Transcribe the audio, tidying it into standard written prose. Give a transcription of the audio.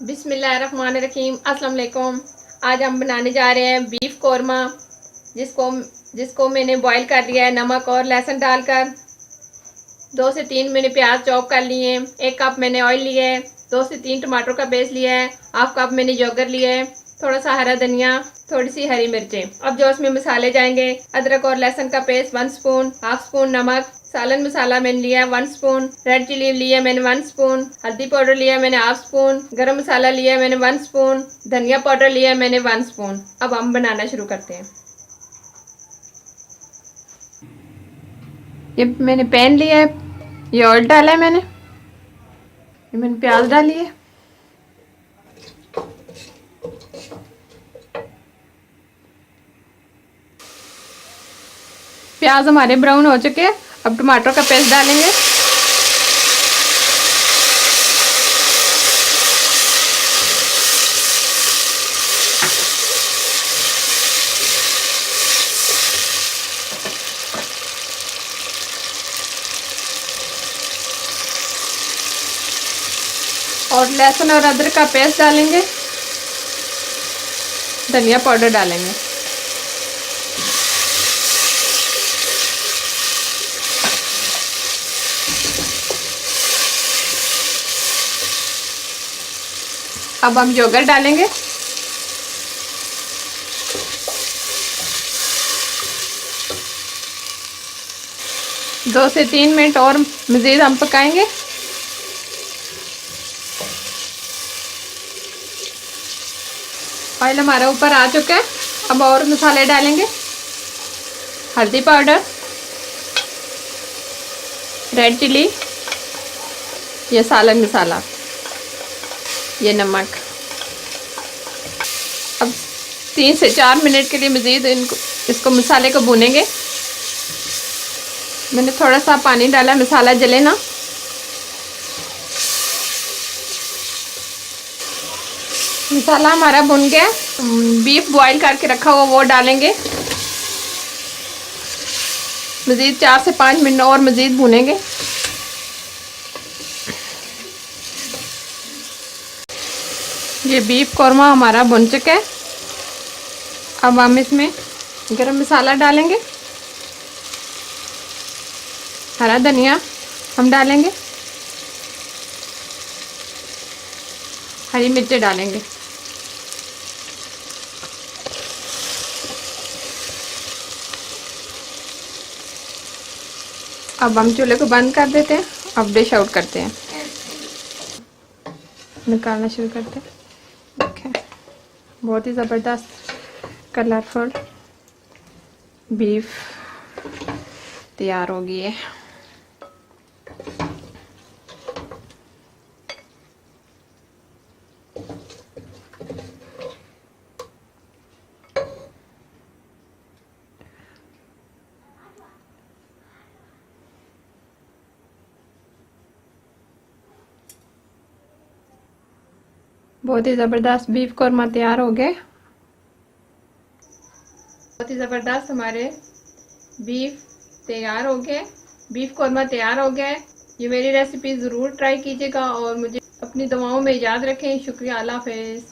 बिस्मिल्लाहिर्रहमानिर्रहीम। अस्सलाम वालेकुम। आज हम बनाने जा रहे हैं बीफ कौरमा, जिसको जिसको मैंने बॉईल कर लिया है नमक और लहसुन डालकर। 2 से 3 मैंने प्याज चॉप कर लिए, 1 कप मैंने ऑयल लिया है, 2 से 3 टमाटर का पेस्ट लिया है, हाफ कप मैंने योगर्ट लिया है, थोड़ा सा हरा धनिया, थोड़ी सी हरी मिर्चें। अब जो इसमें मसाले जाएंगे, अदरक और लहसुन का पेस्ट 1 स्पून, हाफ स्पून नमक, सालन मसाला मैंने लिया 1 स्पून, रेड चिली लिया मैंने 1 स्पून, हल्दी पाउडर लिया मैंने हाफ स्पून, गरम मसाला लिया मैंने 1 स्पून, धनिया पाउडर लिया मैंने 1 स्पून। अब हम बनाना शुरू करते हैं। ये मैंने पैन लिया है, ये ऑयल डाला है मैंने, ये मैंने प्याज डाली है, प्याज हमारे ब्राउन हो चुके हैं। अब टमाटर का पेस्ट डालेंगे, और लहसुन और अदरक का पेस्ट डालेंगे, धनिया पाउडर डालेंगे। अब हम योगर्ट डालेंगे, दो से 3 मिनट और मज़ीद हम पकाएंगे। ऑयल हमारा ऊपर आ चुका है। अब और मसाले डालेंगे, हल्दी पाउडर, रेड चिली, ये सालन मसाला, ये नमक। अब 3 से 4 मिनट के लिए मज़ीद इसको मसाले को भूनेंगे। मैंने थोड़ा सा पानी डाला, मसाला जले ना। मसाला हमारा भुन गया। बीफ बॉईल करके रखा हुआ वो डालेंगे। मज़ीद 4 से 5 मिनट और मज़ीद भुनेंगे। ये बीफ कौरमा हमारा भुन चुका है। अब हम इसमें गरम मसाला डालेंगे, हरा धनिया हम डालेंगे, हरी मिर्चें डालेंगे। अब हम चूल्हे को बंद कर देते हैं। अब डिश आउट करते हैं, निकालना शुरू करते हैं। ओके, बहुत ही ज़बरदस्त कलरफुल बीफ तैयार हो गई है। बहुत ही ज़बरदस्त बीफ कौरमा तैयार हो गए। बहुत ही ज़बरदस्त हमारे बीफ तैयार हो गए, बीफ कौरमा तैयार हो गया है। ये मेरी रेसिपी ज़रूर ट्राई कीजिएगा और मुझे अपनी दुआओं में याद रखें। शुक्रिया, अल्लाह हाफ़िज़।